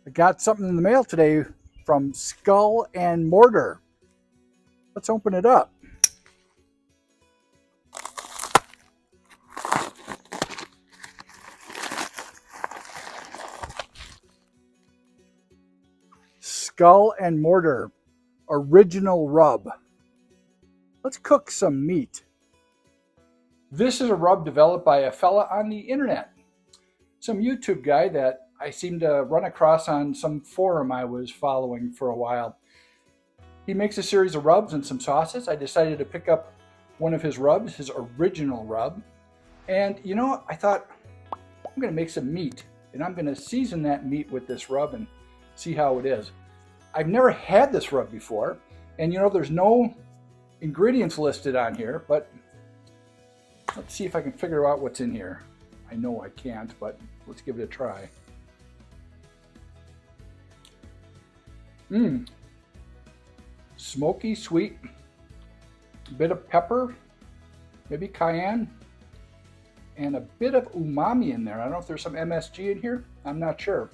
I got something in the mail today from Skull and Mortar. Let's open it up. Skull and Mortar original rub. Let's cook some meat. This is a rub developed by a fella on the internet. Some YouTube guy that I seemed to run across on some forum I was following for a while. He makes a series of rubs and some sauces. I decided to pick up one of his rubs, his original rub. And you know, I thought, I'm gonna make some meat and I'm gonna season that meat with this rub and see how it is. I've never had this rub before, and you know, there's no ingredients listed on here, but let's see if I can figure out what's in here. I know I can't, but let's give it a try. Smoky, sweet, a bit of pepper, maybe cayenne, and a bit of umami in there. I don't know if there's some MSG in here. I'm not sure.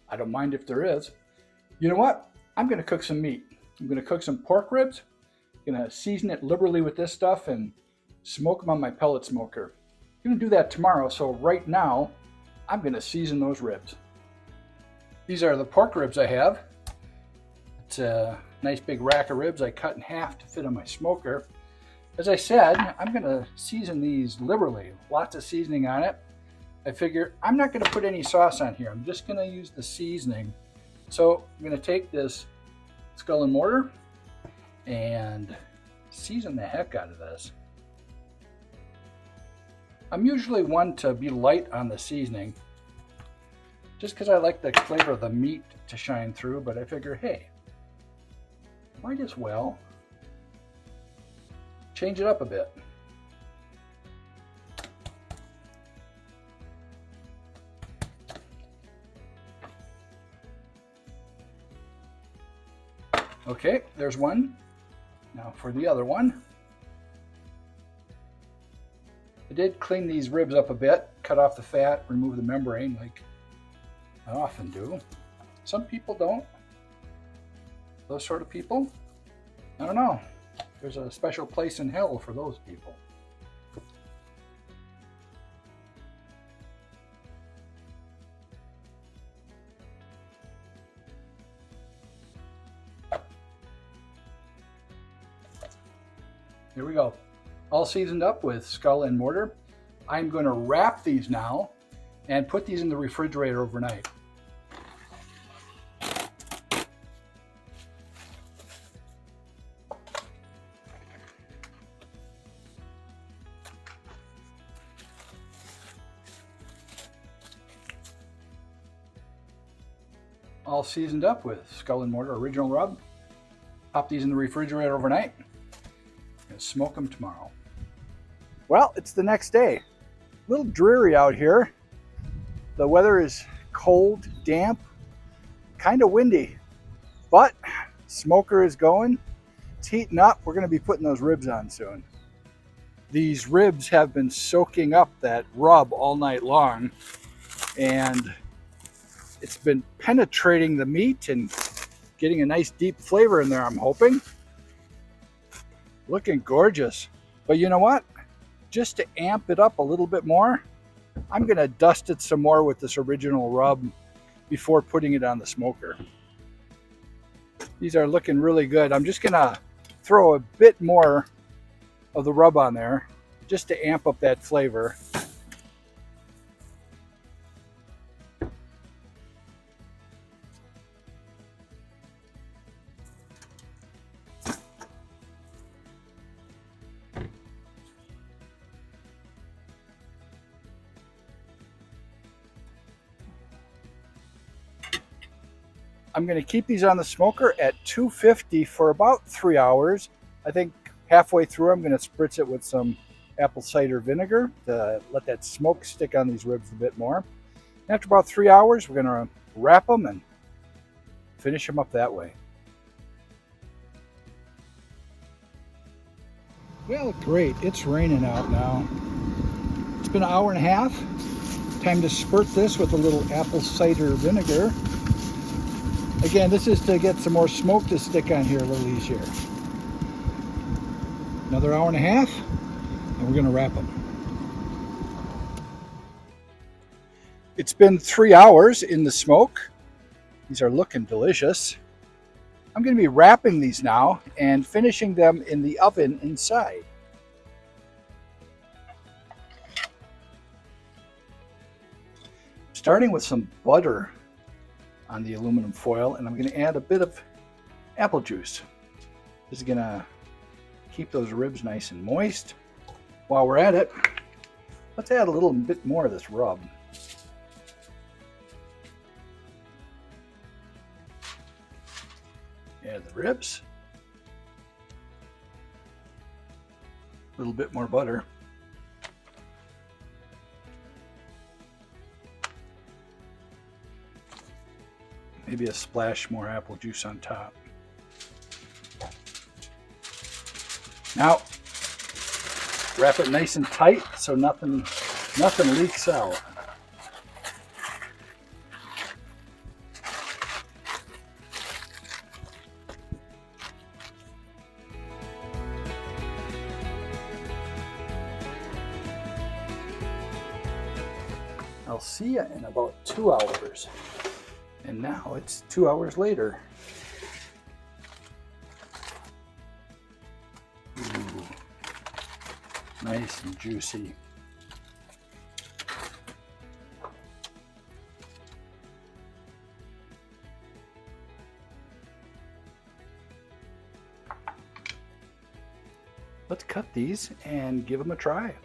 I don't mind if there is. You know what? I'm gonna cook some meat. I'm gonna cook some pork ribs. I'm gonna season it liberally with this stuff and smoke them on my pellet smoker. I'm gonna do that tomorrow, so right now, I'm gonna season those ribs. These are the pork ribs I have. It's a nice big rack of ribs I cut in half to fit on my smoker. As I said, I'm gonna season these liberally. Lots of seasoning on it. I figure I'm not gonna put any sauce on here. I'm just gonna use the seasoning. So I'm gonna take this Skull and Mortar and season the heck out of this. I'm usually one to be light on the seasoning, just because I like the flavor of the meat to shine through, but I figure, hey, might as well change it up a bit. Okay, there's one. Now for the other one. I did clean these ribs up a bit, cut off the fat, remove the membrane like I often do. Some people don't. Those sort of people, I don't know. There's a special place in hell for those people. Here we go. All seasoned up with Skull and Mortar. I'm going to wrap these now and put these in the refrigerator overnight. All seasoned up with Skull and Mortar original rub. Pop these in the refrigerator overnight and smoke them tomorrow. Well, it's the next day. A little dreary out here. The weather is cold, damp, kind of windy, but smoker is going. It's heating up. We're going to be putting those ribs on soon. These ribs have been soaking up that rub all night long, and it's been penetrating the meat and getting a nice deep flavor in there, I'm hoping. Looking gorgeous. But you know what? Just to amp it up a little bit more, I'm gonna dust it some more with this original rub before putting it on the smoker. These are looking really good. I'm just gonna throw a bit more of the rub on there just to amp up that flavor. I'm going to keep these on the smoker at 250 for about 3 hours. I think halfway through I'm going to spritz it with some apple cider vinegar to let that smoke stick on these ribs a bit more. After about 3 hours, we're going to wrap them and finish them up that way. Well, great. It's raining out now. It's been an hour and a half. Time to spurt this with a little apple cider vinegar. Again, this is to get some more smoke to stick on here a little easier. Another hour and a half, and we're going to wrap them. It's been 3 hours in the smoke. These are looking delicious. I'm going to be wrapping these now and finishing them in the oven inside. Starting with some butter on the aluminum foil, and I'm going to add a bit of apple juice. This is going to keep those ribs nice and moist. While we're at it, let's add a little bit more of this rub. Add the ribs. A little bit more butter. Maybe a splash more apple juice on top. Now, wrap it nice and tight so nothing leaks out. I'll see you in about 2 hours. And now it's 2 hours later. Ooh, nice and juicy. Let's cut these and give them a try.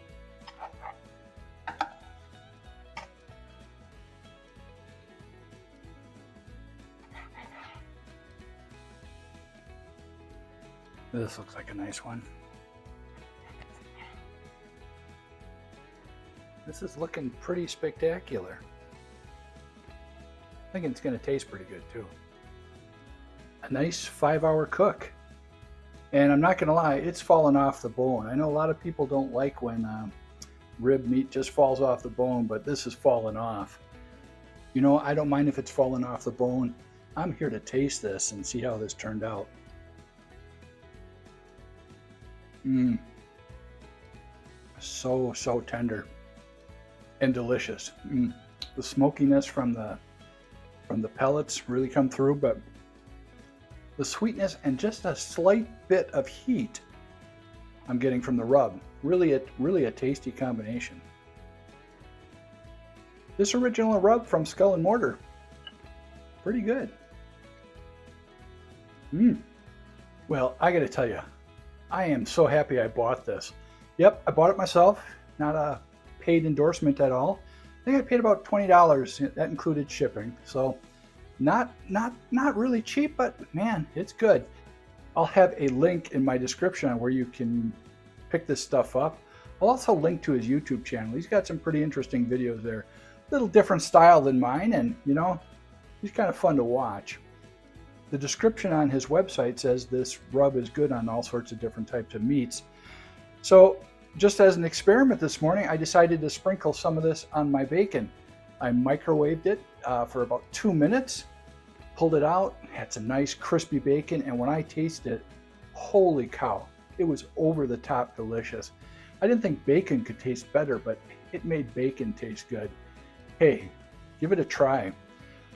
This looks like a nice one. This is looking pretty spectacular. I think it's going to taste pretty good too. A nice 5-hour cook. And I'm not going to lie, it's fallen off the bone. I know a lot of people don't like when rib meat just falls off the bone, but this has fallen off. You know, I don't mind if it's fallen off the bone. I'm here to taste this and see how this turned out. So tender and delicious. The smokiness from the pellets really come through, but the sweetness and just a slight bit of heat I'm getting from the rub. Really a tasty combination. This original rub from Skull and Mortar, pretty good. Well, I gotta tell you, I am so happy I bought this. Yep, I bought it myself, not a paid endorsement at all. I think I paid about $20. That included shipping. So not really cheap, but man, it's good. I'll have a link in my description on where you can pick this stuff up. I'll also link to his YouTube channel. He's got some pretty interesting videos there. A little different style than mine, and you know, he's kind of fun to watch. The description on his website says this rub is good on all sorts of different types of meats. So just as an experiment this morning, I decided to sprinkle some of this on my bacon. I microwaved it for about 2 minutes, pulled it out, had some nice crispy bacon, and when I tasted it, holy cow, it was over the top delicious. I didn't think bacon could taste better, but it made bacon taste good. Hey, give it a try.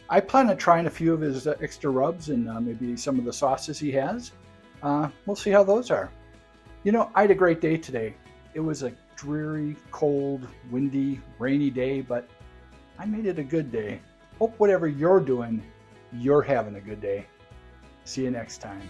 I plan on trying a few of his extra rubs and maybe some of the sauces he has. We'll see how those are. You know, I had a great day today. It was a dreary, cold, windy, rainy day, but I made it a good day. Hope whatever you're doing, you're having a good day. See you next time.